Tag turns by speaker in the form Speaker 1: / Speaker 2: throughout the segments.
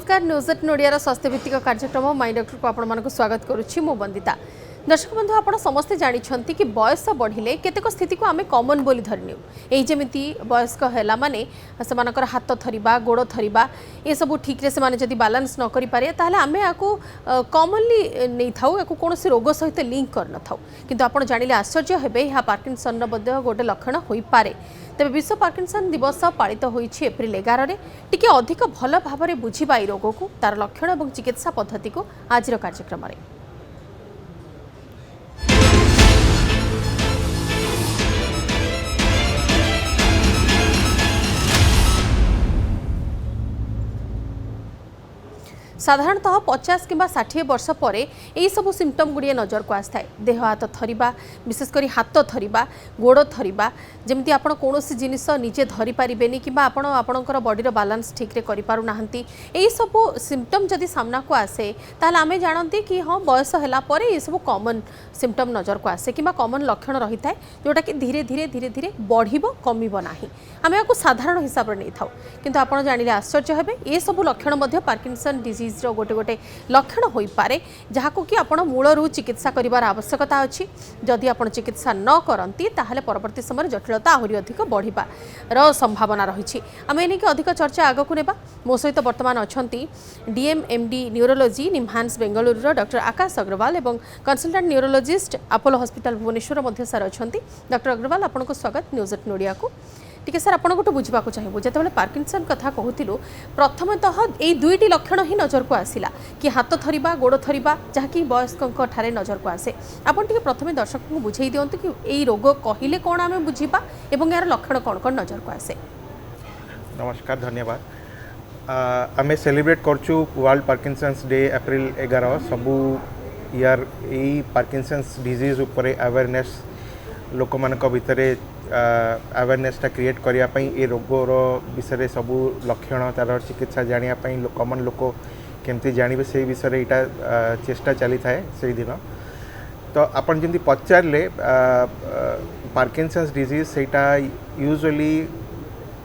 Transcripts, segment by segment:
Speaker 1: नमस्कार news at नोडिया स्वास्थ्य भित्तिक कार्यक्रम माई डॉक्टर को आपण स्वागत करुच्ची मु वंदिता। दर्शक बंधु आप समस्ते जानते कि बयस बढ़िले केतेक स्थिति को आम कमन बोली धरिनु यही जमी वयस्क है माने से हाथ थरिबा गोड़ थरिबा ये सब ठीक से माने जदि बैलेंस न करि पारे ताहले आमे याकू कॉमनली नहीं थाउ याकू कोनोसी रोग सहित लिंक कर न थाउ किंतु आपण जानिले आश्चर्य हेबे यह पार्किंसन बद्य गोटे लक्षण होई पारे। तेज विश्व पार्किंसन दिवस पालित होइछि एप्रिल 11 टिके अधिक भल भाव में बुझा रोग को तार लक्षण और चिकित्सा पद्धति को आज कार्यक्रम में साधारणतः 50 कि 60 वर्ष पर यही सब सिम्पटम गुड़िए नजर को आए देह हाथ थरिबा विशेषकर हाथ थरिबा गोड़ थरिबा जमी आप कौन जिनिस निजे धरी पारे कि आपणकर बॉडीर बैलेंस ठीक रे करि पारु नाहंती यही सब सिम्पटम जदि सामना को आसे ताहले आमे जानते कि हाँ बयस है पर ये सब कॉमन सिम्पटम नजर को आसे कि कॉमन लक्षण रही है जोटा कि धीरे धीरे धीरे धीरे बढ़िबो कमिबो नाही आमे याकू साधारण हिसाब रे नै थाउ किंतु आपण जानिले आश्चर्य हेबे ये सब लक्षण मध्ये पार्किंसन डिजीज रो गोटे गोटे लक्षण होई पारे जहाको कि आपण मूलरू चिकित्सा करिवार आवश्यकता अछि जदि आपण चिकित्सा न करंती ताहले परवर्ती समय जटिलता आहुरी अधिक बढ़िबार संभावना रही। आम एने अधिक चर्चा आगक नेबा मो सहित वर्तमान अछंती DM MD neurology NIMHANS Bengaluru doctor Akash Agrawal एवं consultant neurologist Apollo hospital Bhubaneswar मध्य सर अछंती। डॉक्टर अग्रवाल आपनको स्वागत न्यूज एट नोडिया को। टिके सर आपण गोटे बुझा चाहिए जिते पार्किंसन कथा कहूँ प्रथमतः यही दुईटी लक्षण ही नजर को आसला कि हाथ थरिबा गोड़ थरिबा जहाँकि वयस्क ठारे नजर को आसे आपन टिके प्रथमे दर्शक को बुझाई दियंतु कि यही रोग कहले कौन आम बुझा एवं यार लक्षण कौन कौन नजर को आसे।
Speaker 2: नमस्कार धन्यवाद। आम सेलिब्रेट करचु वर्ल्ड पार्किंसंस डे एप्रिल 11 सबू यार यही पार्किंसंस डिजीज उपरे अवेयरनेस लोक मान भितर अवेयरनेसटा क्रिएट करने ये रोगर विषय सबू लक्षण तार चिकित्सा जानापी कमन लोक केमती जानवे से विषय यहाँ चेष्टा चली थाए से दिन तो आपन जमी पचारे पार्किंसंस डिजीज सेटा यूजुअली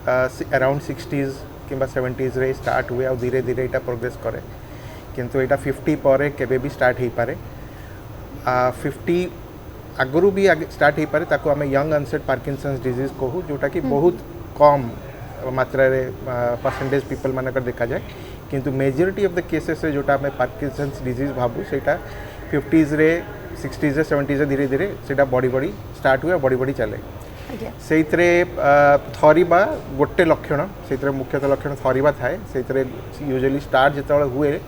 Speaker 2: अराउंड 60s कि 70s रे स्टार्ट हुए और धीरे धीरे यहाँ प्रोग्रेस करे किंतु यहाँ 50 पर केबे भी स्टार्ट हो पारे 50 आगु भी स्टार्ट हो पारे ताको आमे यंग अनसेट पार्किंसंस डिजीज कहू जोटा कि बहुत कम मात्रा रे परसेंटेज पीपल मानक देखा जाए किंतु मेजॉरिटी ऑफ द केसेस रे जोटा आमे पार्किंसंस डिजीज भाबू सेटा 50s रे 60s रे 70s रे धीरे धीरे सेटा बड़ी स्टार्ट हुए बड़ी चले से थरिबा गोटे लक्षण से मुख्यतः लक्षण थरिबा थाए से यूजुअली स्टार्ट जिते हुए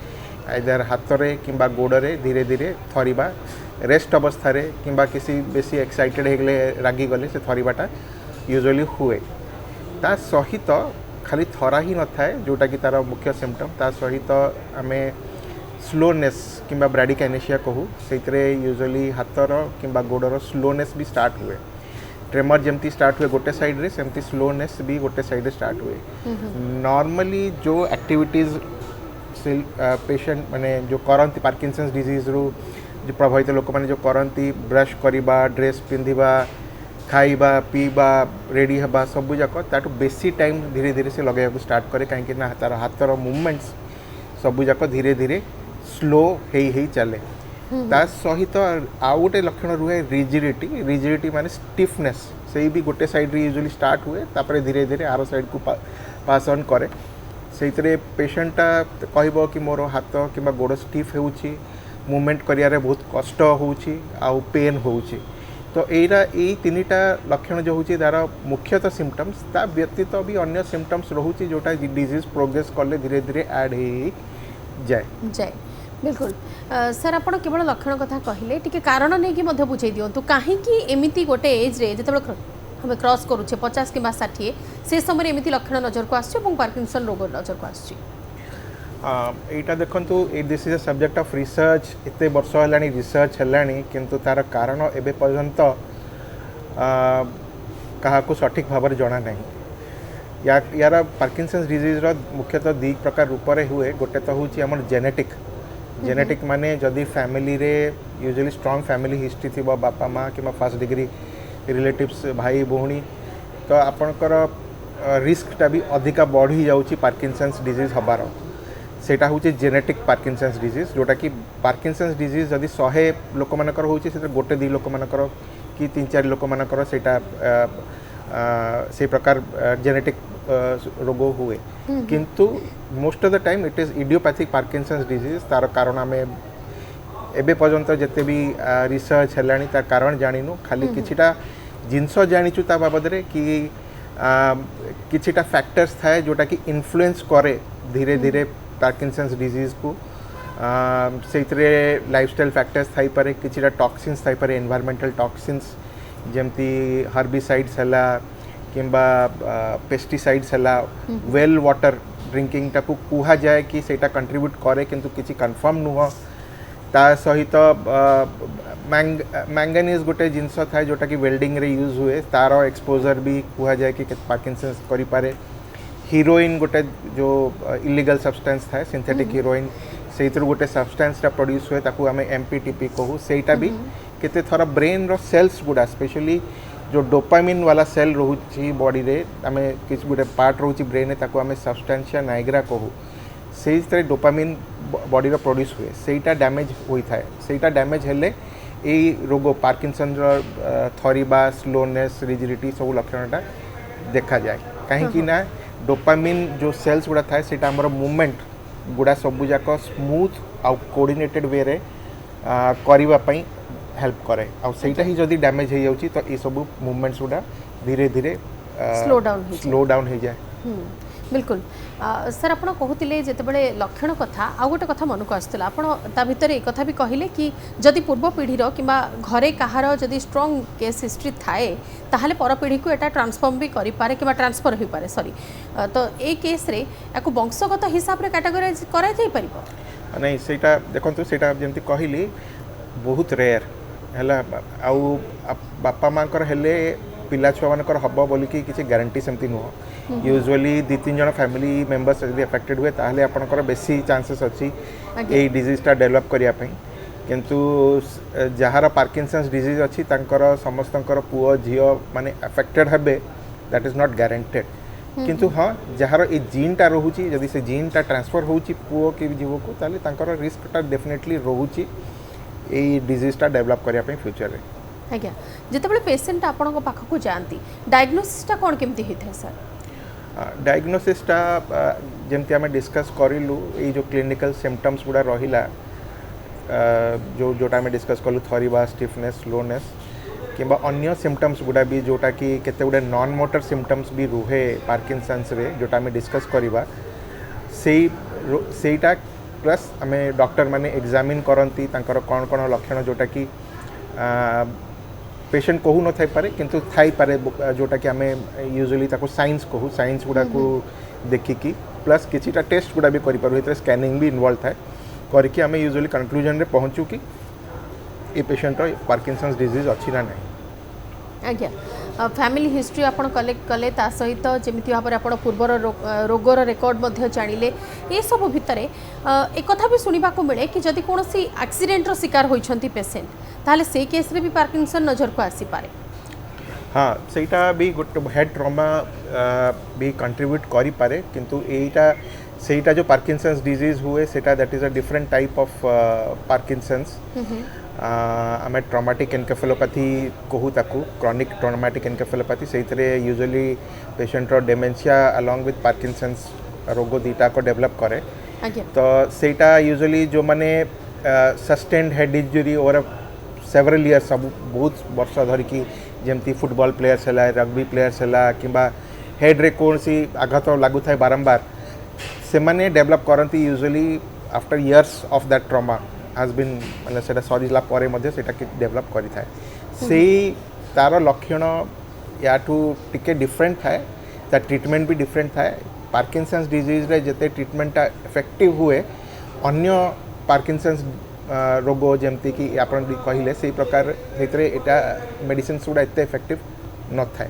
Speaker 2: आइदर हाथ रे किंबा गोड़े धीरे धीरे थरिबा रेस्ट अवस्था रे किंबा किसी बेसी एक्साइटेड हो गले रागी गले से थरिबाटा यूजुअली हुए ता सहित खाली थरा ही न थाए जोटा कि तार मुख्य सिम्पटम ता सहित आमे स्लोनेस किंबा ब्रैडिकाइनेसिया कहू से यूजुअली हाथर किंबा गोड़र स्लोनेस भी स्टार्ट हुए ट्रेमर जमती स्टार्ट हुए गोटे साइड रे सेमती स्लोनेस भी गोटे साइड स्टार्ट हुए। नॉर्मली जो एक्टिविटीज पेशेंट माने जो करंती पार्किंसंस डिजीज रू जो प्रभावित लोक मैंने जो करती ब्रश करवा ड्रेस पिंधिबा खाइबा पीबा रेडी हवा सबू जाक ताठू बेसी टाइम धीरे धीरे से लगे स्टार्ट करे कहीं तार हाथर मूवमेंट्स सबू जाक धीरे धीरे स्लो ही चले ता सहित आउ गोटे लक्षण रुहे रिजिडिटी माने स्टिफनेस से भी गोटे साइड रे यूजुअली स्टार्ट हुए तापर धीरे धीरे आर साइड को पास ऑन करे से पेशेंटा कहब कि मोर हाथ कि गोड़ स्टिफ होउची मूवमेंट करियारे बहुत कष्ट होउची आउ पेन होउची तो यही तीनटा लक्षण जो होची तार मुख्यतः सिम्पटम्स ता व्यतीत भी अन्य सिम्पटम्स रोची जोटा डिजीज प्रोग्रेस कले धीरे धीरे ऐड हो जाए
Speaker 1: बिल्कुल। सर आपड़ केवल लक्षण कथा कहले टिके कारण नहीं कि बुझे दिंतु कहीं एमती गोटे एज रे जो हमें क्रॉस करुचे 50 कि 60 से समय एमती लक्षण नजर को आसुछि पार्किंसन रोग नजर को आसुछि।
Speaker 2: यहाँ देखु this is a subject of research एते वर्ष है रिसर्च है किंतु तार कारण एबे पर्यंत क्या सठिक भाव में जना नहीं यार पार्किंसंस डिजीज रो मुख्यतः 2 प्रकार रूप में हुए गोटे तो हूँ आम जेनेटिक माने जदि फैमिली रे यूजुअली स्ट्रांग फैमिली हिस्ट्री थी बापा माँ कि फर्स्ट डिग्री रिलेटिव्स भाई भौणी तो आपणकर रिस्कटा भी अधिका बढ़ी जाऊँगी पार्किंसंस डिजीज हबार सेटा हूँ जेनेटिक पार्किंसंस डिजीज जोटा कि पार्किंसंस डिजीज जदि 100 लोक मानकर होची से गोटे 2 लोक मानकर कि 3-4 लोक मानकर सेटा से प्रकार जेनेटिक रोग हुए किंतु most of the time it is idiopathic Parkinson's disease तार कारण आम एबे पर्यंत जिते भी रिसर्च है तार कारण जानिनु खाली किछिटा जिनस जानिचु ता बाबद रे कि किछिटा फैक्टर्स थाए जोटा कि इन्फ्लुएंस करे धीरे धीरे पार्किंसंस डिजीज को से लाइफस्टाइल फैक्टर्स थाई पारे किछिटा टॉक्सिन्स थाई पारे एनवायरमेंटल टॉक्सिन्स जेमती हर्बिसाइड्स हला किंबा पेस्टिसाइड्स हला वेल वाटर ड्रिंकिंग टाकू कुहा जाए कि सेटा कंट्रीब्यूट करे किंतु किछि कंफर्म नुह ता सहित मैंगनीज गोटे जिनस था जोटा कि वेल्डिंग रे यूज हुए तार एक्सपोजर भी कुहा जाए कि पार्किंसंस करि पारे हीरोइन गोटे जो इलीगल सब्सटेंस था सिंथेटिक हीरोइन से गोटे सब्सटेंसटा प्रोड्यूस हुए ताकू आम एमपीटीपी कहू सेटा भी केते थोड़ा ब्रेन रो सेल्स गुडा स्पेशली जो डोपामिन वाला सेल रोची बॉडी रे आम किस गोटे पार्ट रोची ब्रेन रे ताकू आम सब्सटेंशिया नाइग्रा कहू से तरह डोपामिन बॉडी रो प्रोड्यूस हुए सेटा डैमेज होता है सेटा डैमेज हेले यही रोग पार्किंसन थरिबा स्लोनेस रिजिडिटी सब लक्षणटा देखा जाए कहीं ना डोपामिन जो सेल्स गुड़ा थाए सेटा हमर मूवमेंट गुड़ा सब जाक स्मूथ आउ कोऑर्डिनेटेड वे रे करिवा पई हेल्प करे आ सेटा ही जदी डैमेज हो जाउची तो ये सब मूवमेंट्स गुड़ा धीरे धीरे स्लो डाउन हो जाए
Speaker 1: बिल्कुल सर आप कहते जितेबाला लक्षण कथा आउ गोटे कथा मन को आसला आपड़ भितर एक कथा भी कहले कि जदि पूर्व पीढ़ीर कि घरे कहार जदि स्ट्रॉन्ग केस हिस्ट्री थाए ताहले पर पीढ़ी को एटा ट्रांसफॉर्म भी करि पारे कि ट्रांसफर हो पारे सॉरी तो ए केस रे याकु वंशगत हिसाब रे कैटेगराइज करा जाय परिबो
Speaker 2: नहीं सेटा देखंतु सेटा जेंति कहली बहुत रेयर हला आउ बापा मांकर हेले पिला छुआ मानकर हब बोली कि किसी गारंटी सेमती नुह यूजुअली 2-3 जन फैमिली मेंबर्स यदि अफेक्टेड हुए ताहले आपनकर बेसी चांसेस अछि ए डिजीजटा डेवलप करिया पई किंतु जहार पार्किंसंस डिजीज अछि तांकर समस्तंकर पुओ झियो माने अफेक्टेड हबे दैट इज नॉट गारंटेड किंतु हाँ जहार ए जीनटा रहुची यदि से जीनटा ट्रांसफर होउची पुओ के जीव को ताहले तांकर रिस्कटा डेफिनेटली रहुची ए डिजीजटा डेवलप करिया पई फ्यूचर रे
Speaker 1: आज्ञा जितेबाला पेसेंट आपण पाखक जाती डायग्नोसिसटा कौन केमती होता है सर
Speaker 2: डायग्नोसिसटा जमती आम डिस्कस करूँ ये जो क्लिनिकल सिम्पटम्स गुड़ा रहा जो जोटा आम डिस्कस कलु थरिबा स्टिफनेस स्लोनेस किंबा अन्य सिम्पटम्स गुड़ा भी जोटा कि केते गुडे नॉन मोटर सिम्पटम्स भी रुहे पार्किंसंस रे जोटा आम डिस्कस करवा सेटा प्लस आम डॉक्टर माने एग्जामिन करती तांकर कौन कौन लक्षण जोटा कि पेशेंट कहू न थाई पारे किंतु थाई पारे जोटा कि आम यूजुअली ताको साइंस कहू साइंस गुड़ा को देखिकी प्लस किछिटा टेस्ट गुड़ा भी करि पारू एतरे स्कैनिंग भी इन्वॉल्व थाए करके आम यूजुअली कंक्लूजन रे पहुँचू कि ए पेशेंट पार्किंसंस डिजीज अच्छी ना नहीं
Speaker 1: आज्ञा फैमिली हिस्ट्री आपण कलेक्ट कले ता सहित जमिति भाव में आपण पूर्वर रोगर रेकर्ड मध्य जानिले ये सब भितर एक कथा भी सुनिबा को मिले कि जदि कोनोसी एक्सीडेंट रो शिकार होइछंती पेशेंट ताहले से केस रे भी पार्किंसन नजर को आसी पारे
Speaker 2: हाँ सेटा भी गोटे हेड ट्रॉमा भी कंट्रीब्यूट करि पारे किंतु एटा सेटा जो पार्किंसंस डिजीज हुए सेटा that is a different type of Parkinson's आम ट्रॉमेटिक एनकेफेलोपैथी कहू ताकू क्रॉनिक ट्रॉमेटिक एनकेफेलोपैथी से यूजुअली पेशेंट रो डेमेंशिया अलोंग विथ पार्किंसंस रोग दीटा को डेवलप करे तो सेटा यूजुअली जो माने सस्टेन्ड हेड इंजुरी और सेवरल इयर्स सब बहुत वर्ष धरिकी जमती फुटबॉल प्लेयर्स है रग्बी प्लेयर्स है कि हेड रे कौन सी आघात लागू थाए बारंबार से माने डेवलप करती usually after years of that trauma has been मतलब सेटा सरीला परे मध्ये सेटा कि डेवलप करि थाए सेही तार लक्षण याठू टिके डिफरेंट थाए ता ट्रीटमेंट भी डिफरेंट थाए पार्किंसंस डिजीज रे जते ट्रीटमेंटा इफेक्टिव हुए अन्य पार्किंसंस रोग जमती कि आपन भी कहले से प्रकार हेतरे एटा मेडिसिन गुड़ा एते इफेक्टिव न थाए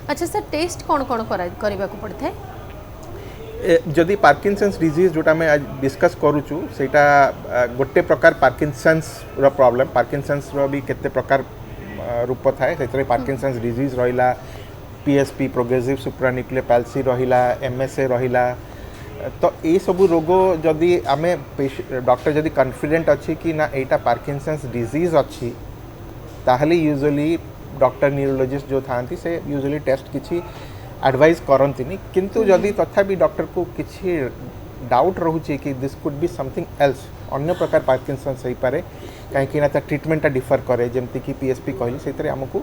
Speaker 1: अच्छा सर टेस्ट कौन कौन करबा को पड़ता है
Speaker 2: जदि पार्किंसंस डिजीज जोटा मैं आज डिस्कस करूचु सेटा गोटे प्रकार पार्किंसंस रो प्रॉब्लम पार्किंसंस रो भी केते प्रकार रूप थाए सेतरे पार्किंसंस डिजीज रहिला पीएसपी प्रोग्रेसिव सुप्रान्यूक्लियर पैल्सी रहिला एमएसए रहिला तो ये सब रोग जदि आम डॉक्टर जदि कॉन्फिडेंट अच्छी कि ना एटा पार्किंसंस डिजीज अच्छी ताहले यूजुअली डॉक्टर न्यूरोलॉजिस्ट जो था से यूजुअली टेस्ट किसी एडवाइस करती किंतु जदि तथापि डॉक्टर को किसी डाउट रोचे कि this could be something else अन्य प्रकार पार्किंसंस हो पारे कहीं ट्रीटमेंट डिफर करे जमती कि पीएसपी कहली से आमको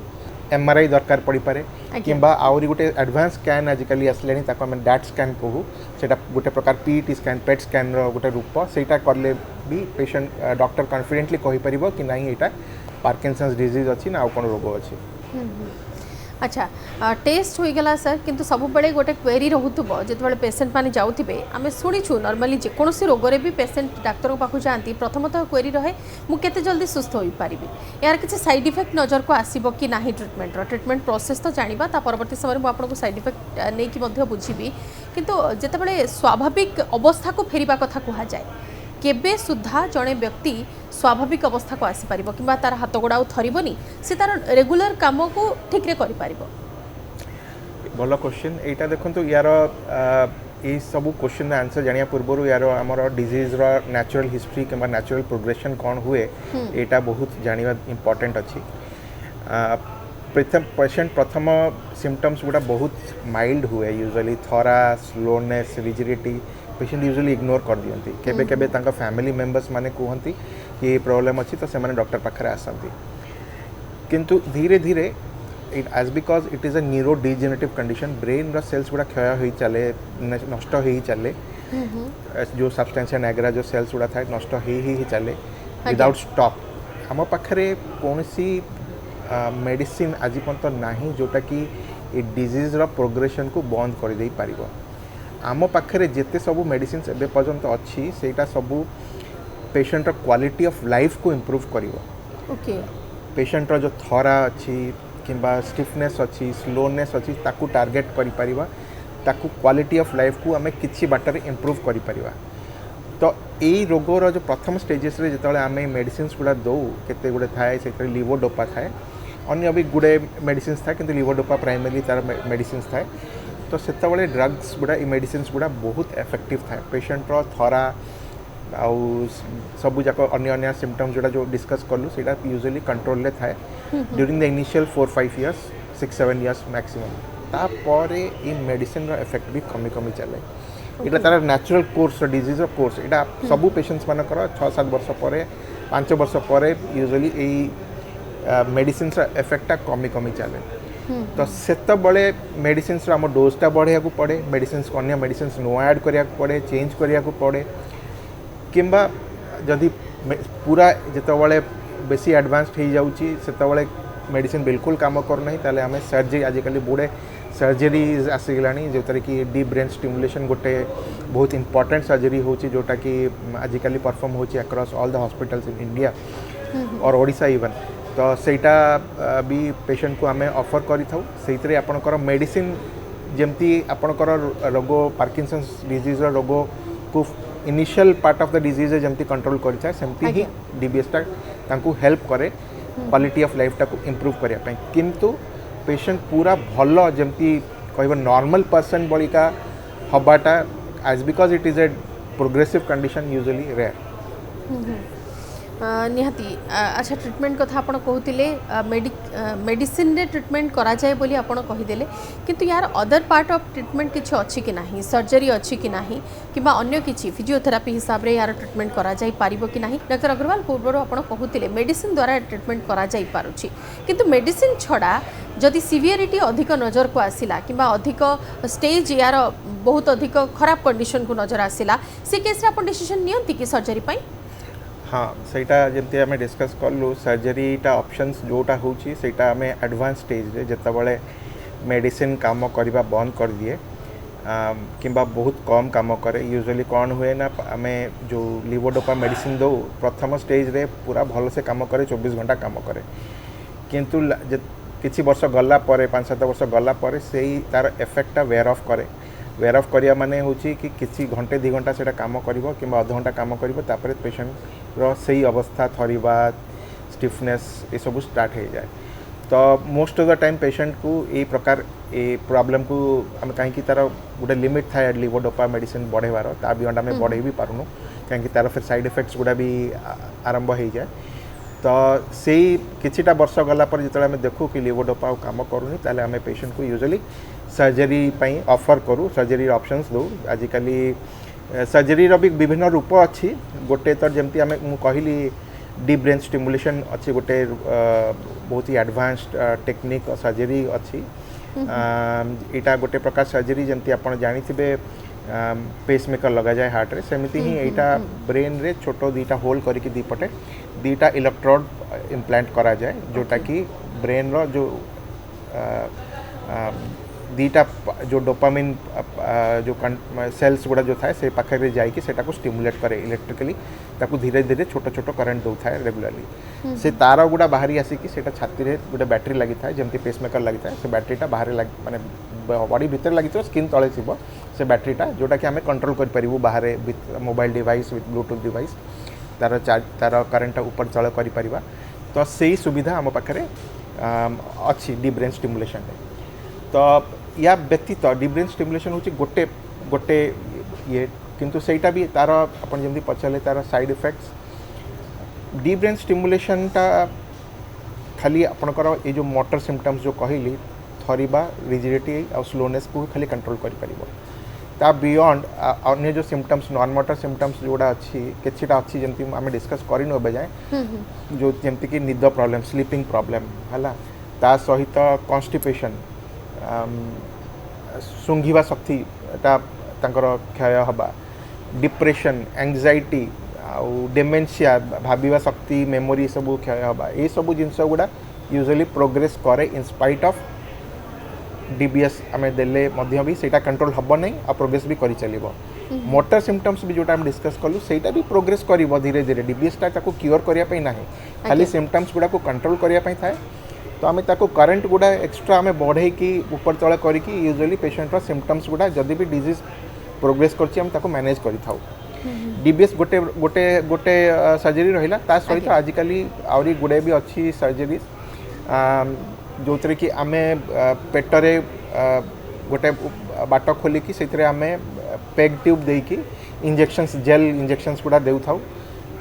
Speaker 2: एमआरआई दरकार पड़ पारे किंबा आउरी गोटे एडवांस स्कैन आजिकल आसले आम डैट स्कैन कहू से गोटे प्रकार पीईटी स्कैन पेट स्कैन गोटे रूप से कले भी पेशेंट डॉक्टर कॉन्फिडेंटली कहीपर कि नहीं यहाँ पार्किंसंस डिजीज अच्छी ना आउ कौन रोग अच्छी।
Speaker 1: अच्छा टेस्ट होईगला सर किंतु सब बड़े गोटे क्वेरी रोथुबो जेतबेले पेशेंट माने जाउथिबे आमे सुनिछु नॉर्मली जे कोनोसी रोगरे भी पेशेंट डाक्टर पाखु जांती प्रथमतः क्वेरी रहे मु केते जल्दी सुस्थ होई पारिबी यार किछि साइड इफेक्ट नजर को आसीबो कि नाही ट्रीटमेंट प्रोसेस तो जानिबा ता परवर्ती समय मु आपनको साइड इफेक्ट नै कि मध्ये बुझिबी किंतु जेतबेले स्वाभाविक अवस्था को फेरिबा कथा कुहा जाय केबे सुधा जड़े व्यक्ति स्वाभाविक अवस्था को आसीपर कि तार हाथ गोड़ा थरबनी से तार रेगुलर काम को ठीक रे करि पारिबो।
Speaker 2: भल क्वेश्चन यहाँ देखो यार ये सब क्वेश्चन आंसर जानिया पूर्व यार आमर डिजीज रो नेचुरल हिस्ट्री कि नेचुरल प्रोग्रेशन कौन हुए यहाँ बहुत जानिबा इम्पोर्टेंट अच्छी। पेशेंट प्रथम सिम्पटम्स गुड़ा बहुत माइल्ड हुए यूजुअली थरा slowness rigidity patient usually ignore कर दियंती केबे केबे तांका फैमिली मेंबर्स माने कहती कि ये प्रॉब्लम अच्छी तो से डॉक्टर पाखे आसती किंतु धीरे धीरे it as because it is a neurodegenerative condition brain रो सेल्स गुड़ा क्षय हो चले नष्ट हो चले जो सब्सटेंशिया निग्रा जो सेल्स गुड़ा था नष्ट हो चले विदाउट स्टॉप आम पाखे कौन सी मेडिसिन आज पर्यंत ना जोटा कि डिजीज रो प्रोग्रेशन को बंद कर दे पारिबो। आम पाखे जिते सब मेडिसिन एवं पर्यंत अच्छी सेटा सबू पेशेंट क्वालिटी ऑफ लाइफ को इम्प्रूव कर पेशेंट जो थरा अच्छी किंबा स्टिफनेस अच्छी स्लोनेस अच्छी ताकू टार्गेट करि परिबा ताकू क्वालिटी ऑफ लाइफ को आम किसी बाटर इम्प्रूव करि परिबा। तो यही रोगर जो प्रथम स्टेजेस रे जिते आम मेडिसिन गुड़ा दौ केते गुड़े थाए से लिवोडोपा थाए अन्य भी गुड़े मेडिसिन थाए कि लिवोडोपा प्राइमरी तार मेडिसिन थाए तो सेतबले ड्रग्स गुड़ा मेडिसिन गुड़ा बहुत इफेक्टिव थाए पेशेंट रो थरा आउ सबू जाक अन्य अन्य सिम्पटम्स जोड़ा जो डिस्कस कलु से यूजुअली कंट्रोल ले थाए during the initial 4-5 years 6-7 years maximum तापर ये मेडिसिन रो इफेक्ट भी कमी कमी चले यहाँ तार नेचुरल कोर्स डिजीज कोर्स यहाँ सबू पेशेंट्स मानकर 6-7 वर्ष पर 5 वर्ष पर यूजुअली यही मेडिसिन इफेक्टा कमी कमी चले तो सेतबले मेडिसिन आम डोजटा बढ़ाया पड़े मेडिसिन अन्य मेडिसिन नुआ ऐड करिया पड़े चेंज करिया पड़े किंबा जदि पूरा जितेबाला बेसी एडवांस्ड हो जाऊँगी सेतबले मेडिसिन बिल्कुल काम करना ताले आम सर्जरी आजिकल बुढ़े सर्जरीज आसीगलानी जोटार कि डीप ब्रेन स्टिमुलेशन गोटे बहुत इंपोर्टेंट सर्जरी होची जोटा कि आजिकल परफॉर्म होची across all the hospitals in India और ओडिशा इवन तो सेटा भी पेशेंट को आम ऑफर करें आपणकर मेडिसिन जमती आपणकर रोग पार्किंसंस डिजीज रोग को initial part of the disease जमती कंट्रोल करें सेमती ही डीबीएसटा तांकू हेल्प करे क्वालिटी ऑफ लाइफ टाको इम्प्रूव करने किंतु पेशेंट पूरा भल जमती कह नॉर्मल पर्सन बड़िका हवाटा as because it is a progressive condition usually rare
Speaker 1: निहाती अच्छा ट्रीटमेंट कथा आपण कहते मेडिसिन रे ट्रीटमेंट करा जाए बोली आपण कहीदेले किंतु यार अदर पार्ट ऑफ ट्रीटमेंट किछि अच्छी कि नाही सर्जरी अच्छी कि नाही किबा अन्य किछि फिजियोथेरापी हिसाब रे यार ट्रीटमेंट करा जाई पारिबो कि नाही डॉक्टर अग्रवाल पूर्वर आपण कहते मेडिसिन द्वारा ट्रीटमेंट करा जाई पारुछि किंतु मेडिसिन छड़ा जदि सीवियरिटी अधिक नजर को आसिला किंबा अधिक स्टेज यार बहुत अधिक खराब कंडीशन को नजर आसिला से केस रे आपण डिसीजन नियंती कि सर्जरी पई।
Speaker 2: हाँ सहीटा जमती आम डिस्कस कलु सर्जरीटा ऑप्शंस जोटा होची सेटा आम एडवांस स्टेज रे जेतबले मेडिसिन काम करवा बंद कर दिए किंबा बहुत कम काम करे यूजुअली कौन हुए ना आम जो लिवोडोपा मेडिसिन दो प्रथम स्टेज रे पूरा भल से काम करे 24 घंटा काम करे किंतु किसी वर्ष गला 5-7 वर्ष गला से तार इफेक्टा वेयर ऑफ करिया माने होची कि किसी घंटे 2 घंटा से काम करिवो किंबा आधा घंटा काम करिवो तापर पेशेंट रो सही अवस्था थरिबा स्टिफनेस ये सब स्टार्ट हो जाए तो most of the time patient को ये प्रकार ए प्रॉब्लम को आम कहीं तार गोटे लिमिट थाए लिवोडोपा मेडिसिन बढ़ेबार ता बियंड आम बढ़े भी पारुनु कहीं तार फिर साइड इफेक्ट्स गुड़ा भी आरंभ हो जाए तो से किछिटा वर्ष गला पर जिते आम देखू कि लिवोडोपा काम करूनी ताले आम पेशेंट को यूजुअली सर्जरी पई ऑफर करूँ सर्जरी ऑप्शंस दो आजिकल सर्जरी भी विभिन्न रूप अच्छी गोटे तो जमती आम कहली डीप ब्रेन स्टिमुलेशन अच्छी गोटे बहुत ही एडवांस्ड टेक्निक सर्जरी अच्छी इटा गोटे प्रकार सर्जरी जमती आप जानी पेसमेकर लगा जाए हार्ट रे सेमती ही एटा ब्रेन रे छोटो दीटा होल करके दीपटे दीटा इलेक्ट्रोड इम्प्लांट करा जाए जोटा कि ब्रेन रो जो दीटा जो डोपामिन जो सेल्स गुड़ा जो थाए से पाखे जाइए सेटा को स्टिमुलेट करे इलेक्ट्रिकली ताकू धीरे धीरे छोट छोट करंट दौ थाए रेगुलरली से तार गुड़ा बाहरी आसिकी सेटा छाती रे गोटे बैटरी लगी थाए जमती पेसमेकर लगी थाए से बैटरीटा बाहर माने बॉडी भितर लगी स्किन तले थी से बैटरीटा जोटा कि आम कंट्रोल कर पारिबु बाहर with mobile device with Bluetooth device तार चार्ज तार करेंट ऊपर चल कर पारिबा तो सही सुविधा आम पाखे अच्छी डीप ब्रेन स्टिमुलेशन तो या व्यतीत डीप ब्रेन स्टिमुलेशन होची गोटे गोटे ये किंतु सेटा भी तार अपन जमती पचारे तार side effects deep brain stimulation टा खाली आपनकर ये जो मोटर सिम्पटम्स जो कहली थरिबा रिजिडिटी और स्लोनेस को खाली कंट्रोल कर पारिबो ता बियॉन्ड अन्य जो सिम्पटम्स नॉन मोटर सिम्पटम्स जोड़ा अच्छी किछिटा अच्छी जमती आम डिस्कस करिनु एबे जाए जो जमती कि निद प्रॉब्लम स्लीपिंग प्रॉब्लम हला ता सहित कॉन्स्टिपेशन सुंघिवा शक्ति तांकर क्षय हवा डिप्रेशन एंजाइटी आउ डेमेंशिया भाविवा शक्ति मेमोरी सब क्षय हवा ये सब जिनस गुड़ा यूजुअली प्रोग्रेस करे इन स्पाइट ऑफ डीबीएस आम देले मध्य भी सेटा कंट्रोल हब नहीं आ प्रोग्रेस भी करि चलिबो मोटर सिम्पटम्स भी जोटा हम डिस्कस कलु सेटा भी प्रोग्रेस करिवो धीरे धीरे डीबीएस टा ताको क्योर करिया पई नाही खाली सिम्पटम्स गुड़ा को कंट्रोल करिया पई थाए तो आम ताको करंट गुड़ा एक्स्ट्रा आम बढ़े कि ऊपर तल करके यूजुअली पेशेंट सिम्पटम्स गुड़ा जदि भी डिजीज प्रोग्रेस करछि हम ताको मैनेज करि थाउ डीबीएस गोटे गोटे गोटे सर्जरी रहिला ता सहित आजिकली आउरी गुड़े भी अच्छी सर्जरी जो थरे कि आम पेटरे गोटे बाट खोलिकी से आम पेग ट्यूब देकी इंजेक्शंस जेल इंजेक्शंस गुड़ा देउ थाउ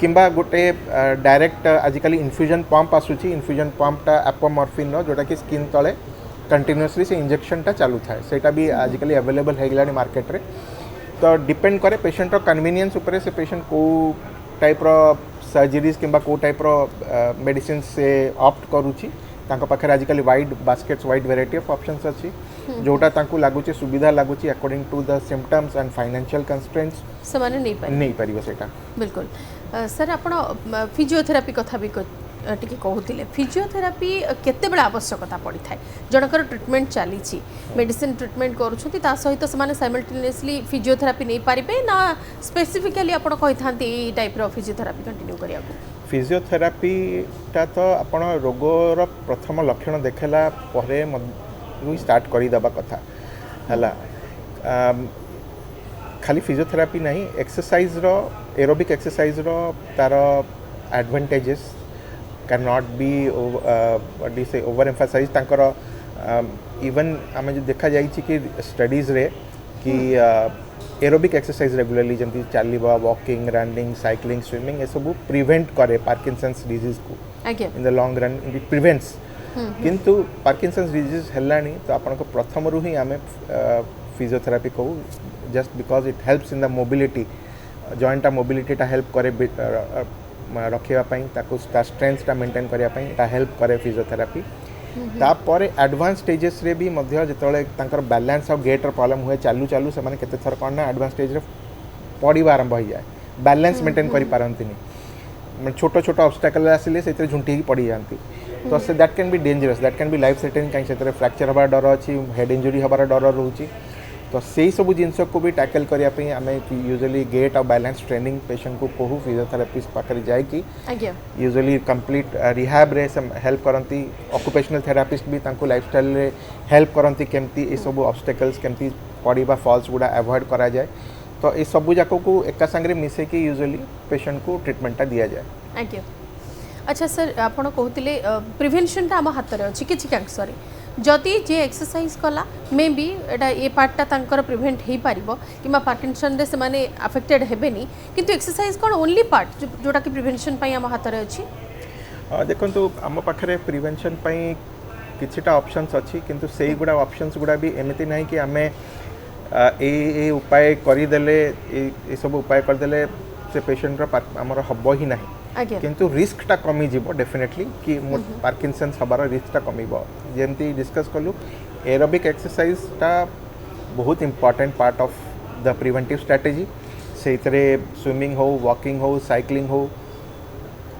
Speaker 2: किंबा गोटे डायरेक्ट आजिकल इन्फ्यूजन पंप आसूची इन्फ्यूजन पंपटा एपोमॉर्फिन जोटा कि स्किन तले कंटिन्यूअसली से इंजेक्शनटा चालू थाए सेटा भी आजिकल अवेलेबल हो गलानी मार्केट रे तो डिपेंड करे पेशेंट रो कन्वीनियंस उपरे से पेशेंट को टाइप रो सर्जरीज किंबा को टाइप रो मेडिसिन से ऑप्ट करूची तांको पाखे आजिकल wide baskets wide variety of options अच्छी जोटा तांको लागुची सुविधा लागुची according to the symptoms and financial constraints
Speaker 1: से माने नहीं
Speaker 2: पारिबो सेटा
Speaker 1: बिल्कुल सर आपण फिजियोथेरापी कथा भी टिके कहूले फिजियोथेरापी केते बेला आवश्यकता पड़ी थाए जनकर ट्रीटमेंट चली मेडिसिन ट्रीटमेंट करूछंती ता सहित से साइमल्टेनियसली फिजियोथेरापी नहीं पारिबे ना स्पेसिफिकली आपण कहिथांती ए टाइप रो फिजियोथेरापी कंटिन्यू करिया
Speaker 2: फिजियोथेरापी टा तो आपण रोगर प्रथम लक्षण देखला परे स्टार्ट करी दबा कथा हला खाली फिजियोथेरापी नहीं एक्सरसाइज रो एरोबिक एक्सरसाइज रो तार advantages can not be D से ओवर एम्फासाइज तांकर इवन आम जो देखा जाइए कि स्टडीज रे कि एरोबिक एक्सरसाइज रेगुलरली जमती चलवा वॉकिंग रनिंग साइक्लिंग स्विमिंग ये सब प्रिवेंट करे पार्किंसंस डिजीज को in the long run it prevents किंतु पार्किंसंस डिजीज हेलानी तो आपन को प्रथम रु ही आमे फिजियोथेरापी कहू just because it helps in the mobility जॉइंटा मोबिलिटीटा हेल्प करे रखा स्ट्रेंथटा मेंटेन करने हेल्प करे फिजियोथेरापी तापर एडवांस स्टेजेस रे भी जो बैलेंस और गेट प्रॉब्लम हुए चालू चालू से माने केते थर कौन ना एडवांस स्टेज रे पड़ा आरंभ हो जाए बैलेंस मेंटेन करि पारंतिनी छोट छोट ऑब्स्टेकल आसिले से झुंटी पड़ी जाती तो say that can be dangerous that can be life threatening कहीं से फ्रैक्चर हबार डर अच्छी हेड इंजुरी हबार डर रोची तो से सब जिनस को भी टैकल करने आम यूजुअली गेट और बैलेंस ट्रेनिंग पेशेंट को कहूँ फिजियोथेरापिस्ट पाखे जाकि यूजुअली कंप्लीट रिहैब रे हेल्प करती ऑक्युपेशनल थेरापिस्ट भी तांको लाइफस्टाइल रे हेल्प करती केमती ये सब ऑब्स्टेकल्स केमती पड़ा फॉल्स गुड़ा अवॉइड करा जाए तो ये सब जाक को एका संगे मिसेकी यूजुअली पेशेंट को ट्रीटमेंटा दिया जाए।
Speaker 1: अच्छा सर आपण कहते प्रिभेनशन आम हाथ में अच्छी किसी कैंसर जदि जे एक्सरसाइज कला मे बी एटा ए पार्टा तांकर प्रिभेंट हो पार कि पार्किंसन से माने अफेक्टेड हेबेनी किंतु एक्सरसाइज कौन ओनली पार्ट जोटा कि प्रिभेनशन आम हाथ में अच्छी
Speaker 2: देखो आम पाखे प्रिभेनशन किछिटा ऑप्शंस अच्छी किंतु से गुड़ा ऑप्शंस गुड़ा भी एमती ना कि आम ए उपाय करदेले ये सब उपाय करदेले से पेशेंट आमर हम ही ना किंतु रिस्कटा कमी जीव डेफिनेटली कि पार्किंसन्स हबार रिस्कटा कमी जमती डिस्कस कलु एरोबिक एक्सरसाइजटा बहुत important part of the preventive strategy से स्विमिंग हो वॉकिंग हो साइक्लिंग हो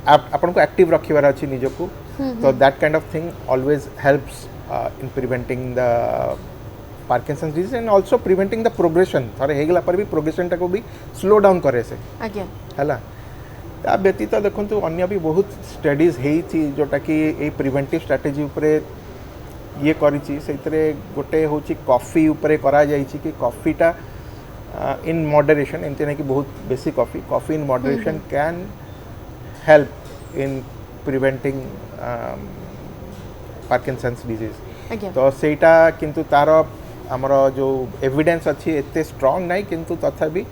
Speaker 2: आपन को एक्टिव रखिबार अच्छी निजको तो that kind of thing always helps in preventing the Parkinson's disease and also preventing the progression थरे हेगला पर भी प्रोग्रेशन को भी स्लो डाउन करे से
Speaker 1: आज्ञा
Speaker 2: हला ता व्यतीत देखंतु अन्य भी बहुत स्टडीज हेची जोटा कि ए प्रिवेंटिव स्ट्रैटेजी उपरे ये करिछि सेतरे गोटे होची कॉफी उपरे करा जाइछि कि कॉफीटा इन मॉडरेशन एमते ना कि बहुत बेसी coffee in moderation can help in preventing Parkinson's disease तो सेटा किंतु तार आमर जो एविडेंस अच्छी एते स्ट्रांग नहीं किंतु तथापि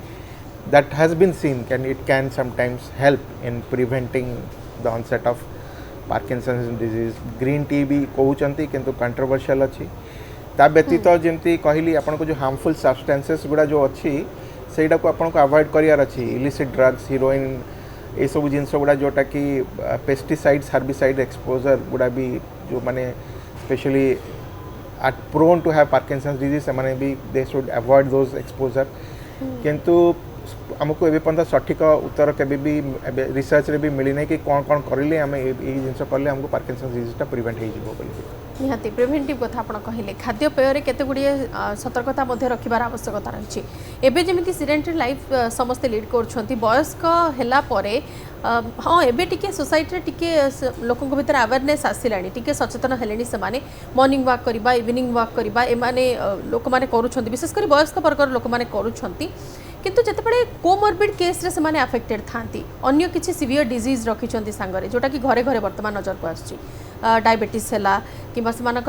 Speaker 2: that has been seen it can sometimes help in preventing the onset of Parkinson's disease. Green tea भी कहउचंती किंतु कंट्रोवर्शियल अच्छी ता व्यतीत जमती कहली आपन को जो हार्मफुल सब्सटेंसेस गुड़ा जो अच्छी सेटा को आपन को अवॉइड करियार अच्छी इलिसिट ड्रग्स हीरोइन ये सब जिनस गुड़ा जोटा कि पेस्टिसाइड्स हर्बिसाइड एक्सपोजर गुड़ा भी जो माने specially are prone to have Parkinson's disease से माने भी they should avoid those exposure किंतु आमको एवं पर्यटन सठिक उत्तर केबी भी रिसर्च रे भी मिली नहीं कि कौन कौन करें आम ये जिन कले हमको पार्किंसंस डिजीजटा प्रिवेंट हो
Speaker 1: निहाती प्रिभेंटिव कथा आपण कहले खाद्यपेय केते गुड़िए सतर्कता रखिबार आवश्यकता रही एबे जेमिति सिडेंटरी लाइफ समस्ते लीड कर वयस्क हैला परे हाँ एबे टिके सोसाइटी टिके लोकों भीतर अवेयरनेस आसिलानी टिके सचेतन हेलेनी से माने मॉर्निंग वॉक करबा इवनिंग वॉक करबा एमाने लोक माने करूछंती विशेष कर वयस्क वर्गर लोक माने करूछंती किंतु जितेबाला कोमोरबिड केस रे से अफेक्टेड थांती अन्य किसी सीवियर डिजीज रखिंट सांगरे जोटा कि घरे घरे बर्तमान नजर को आसची डायबिटीज है कि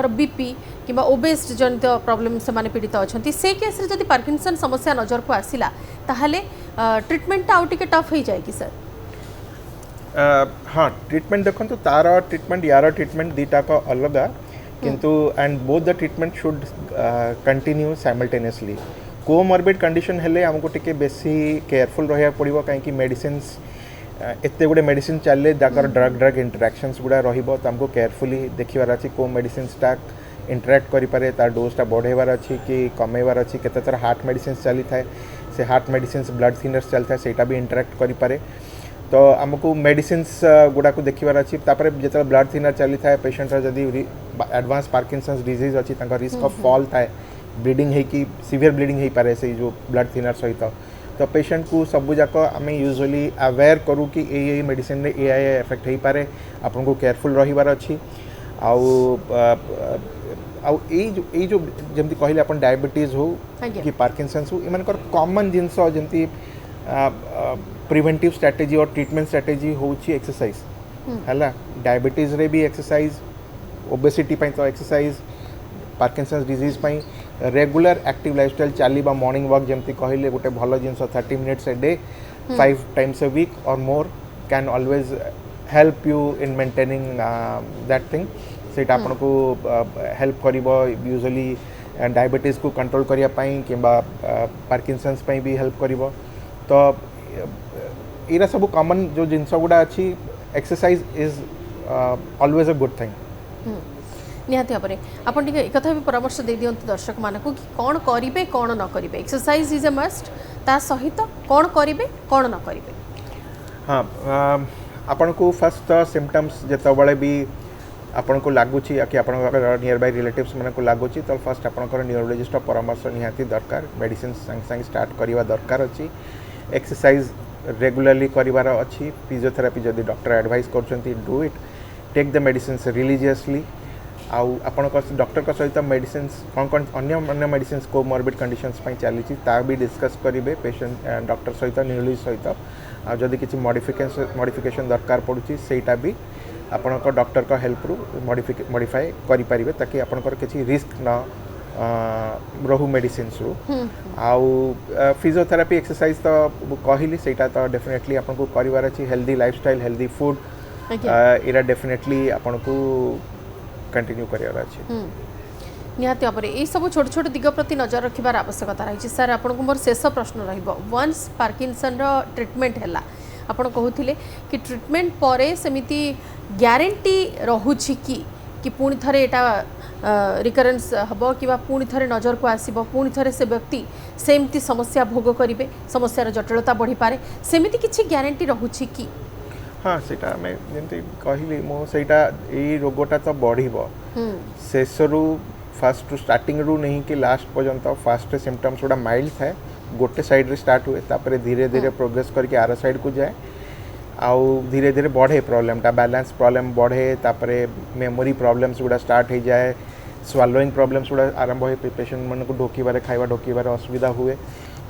Speaker 1: बीपी कि ओबेस जनित प्रॉब्लम से पीड़ित अच्छा से केस रे जदि पार्किंसन समस्या नजर को आसला ताहले ट्रीटमेंट आउ टिके टफ हो जाए कि सर
Speaker 2: हाँ ट्रीटमेंट देखो तार ट्रीटमेंट यार ट्रीटमेंट दीटा का अलग किंतु and both the treatment should continue simultaneously comorbid condition हेले हमको टिके बेसी केयरफुल रहा पड़ो कहीं मेडिसिन्स एत गुड़े मेडिसिन चले जाकर ड्रग इंटराक्शंस गुड़ा रमको केयरफुली देखिबार अच्छी को मेडिसिनटा इंटराक्ट करें तार डोजटा बढ़ेबार अच्छी कि कमेबार अच्छी केते तरह हार्ट मेडिसिन चली थाए से हार्ट मेडिसिन ब्लड थिनर्स चली था सेटा भी इंटराक्ट करें तो आमको मेडिसिन्स गुड़ा को देखिबार अच्छी तापर जो ब्लड थिनर चली था पेशेंट जदि एडवांस पार्किंसंस डिजीज अच्छी रिस्क ऑफ फॉल थाए ब्लीडिंग है कि सीवियर ब्लीडिंग हो पारे से जो ब्लड थिनर सहित तो पेशेंट को सबूक आम यूजुअली अवेयर करूँ कि ये मेडिसिन ये एफेक्ट हो पारे आपन को केयरफुल रहिबार अच्छी जो जमती कहले अपन डायबिटीज हो कि पार्किंसंस हो इन कॉमन जिनस जमती प्रिवेंटिव स्ट्रैटेजी और ट्रीटमेंट स्ट्रैटेजी होची एक्सरसाइज है डायबिटीज रे भी एक्सरसाइज ओबेसिटी तो एक्सरसाइज पार्किंसंस डिजीज पई रेगुलर एक्टिव लाइफस्टाइल चलवा मॉर्निंग वॉक जमती कहले गोटे भल जिन 30 minutes a day 5 times a week और more can always help you in maintaining that thing से आपन को हेल्प करिवो यूजुअली डायबिटीज को कंट्रोल करिया पई किबा पार्किंसंस पई भी हेल्प करिवो तो इरा सब कॉमन जो जिनस गुड़ा अच्छी exercise is always a good thing
Speaker 1: निहाती भाव में आपन टिके एक भी परामर्श दे दियंतु दर्शक मानक कि कौन करेंगे कौन न करेंगे एक्सरसाइज इज ए मस्ट ता सहित कौन करेंगे कौन न करेंगे
Speaker 2: हाँ आपन को फर्स्ट सिम्पटम्स जितेबाला भी आपन को लगुच कि आप नियर बाय रिलेटिव्स मान को लगुच तो फर्स्ट आपंकर न्यूरोलॉजिस्ट परामर्श निहाती दरकार मेडिसिन संगे संगे स्टार्ट करवा दरकार अच्छी एक्सरसाइज रेगुलरली करार अच्छी फिजियोथेरापी जदि डॉक्टर एडवाइस कर do it take the medicine religiously आउ आपण डॉक्टर सहित मेडिसिन कौन कौन अन्य मेडिसिन को मोरबिड कंडीशंस चली भी डिस्कस करेंगे पेशेंट डॉक्टर सहित न्यूरोलॉजिस्ट सहित आदि किसी मॉडिफिकेशन दरकार पड़ुछि सेटा भी आपण डॉक्टर का हेल्प रु मॉडिफाई करि परिबे ताकि आपनकर किसी रिस्क न रहू मेडिसिन रु आउ फिजियोथेरापी एक्सरसाइज तो कहली सेटा तो डेफिनेटली आपन को करिवार अछि हेल्दी लाइफस्टाइल हेल्दी फूड इरा डेफिनेटली आपन को कंटिन्यू करिवार अछि
Speaker 1: निहाती भाव में सब छोट छोट दिग प्रति नजर रखिबार आवश्यकता रही सर आपन को मोर शेष प्रश्न रहिबो वन्स पार्किंसन रो ट्रीटमेंट हैला आपण कहूथिले कि ट्रीटमेंट परे सेमिति ग्यारंटी रहुछि कि पुणी थरे एटा रिकरेन्स हबो कि पुणी थरे नजर को आसीबो पुणी थरे से व्यक्ति सेमती समस्या भोग करिवे समस्यार जटिलता बढ़ी पारे सेमिति किछि ग्यारंटी रहुछि कि
Speaker 2: हाँ सेटा मैं जेमति कहली मो सेटा ए रोगटा तो बढ़िबो शेषरु फर्स्ट टू स्टार्टिंग रु नहीं कि लास्ट पर्यंत फास्ट सिम्पटम्स गुड़ा माइल्ड थाए गोटे साइड रे स्टार्ट हुए तापर धीरे धीरे प्रोग्रेस करके आर साइड को जाए आउ धीरे धीरे बढ़े प्रोब्लेमटा बैलेंस प्रॉब्लम बढ़े तापर मेमोरी प्रॉब्लम्स गुड़ा स्टार्ट हो जाए स्वालोइंग प्रॉब्लम्स गुड़ा आरंभ हो पेशेंट मन को ढोकीबारे खाइबा ढोकीबारे असुविधा हुए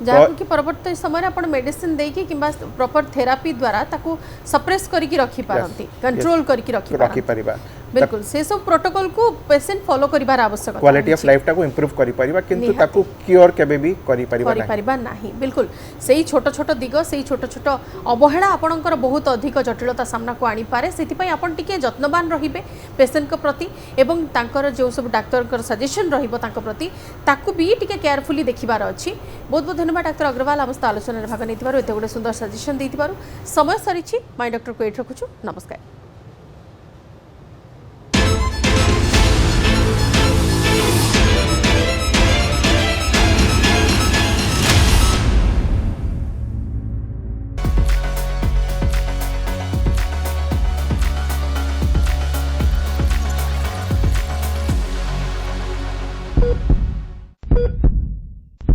Speaker 1: जहाँ कि परवर्ती समय आपण मेडिसिन देकी किंबा प्रॉपर थेरापी द्वारा ताको सप्रेस करके रखी पारंती कंट्रोल करके रखी पारिबा बिल्कुल से सब प्रोटोकॉल को पेशेंट फॉलो करिबार आवश्यकता
Speaker 2: क्वालिटी ऑफ लाइफ टाको इंप्रूव करि परिबा किंतु ताको क्योर केबे भी करि परिबा
Speaker 1: नाही बिल्कुल सेही छोट छोट दिग सेही छोट छोट अवहेला आपणकर बहुत अधिक जटिलता सामना को आनी पारे सेति पई आपण टिके जत्नवान रहिबे पेशेंट को प्रति एवं तांकर जो सब डॉक्टर कर सजेशन रहिबो तांको प्रति ताको भी टिके केयरफुली देखिबार अछि बहुत बहुत धन्यवाद डॉक्टर अग्रवाल आम आलोचना भाग नहीं एते गोटे सुंदर सजेशन देथिबारु समय सरीछि माय डॉक्टर को एठ रखुछु नमस्कार।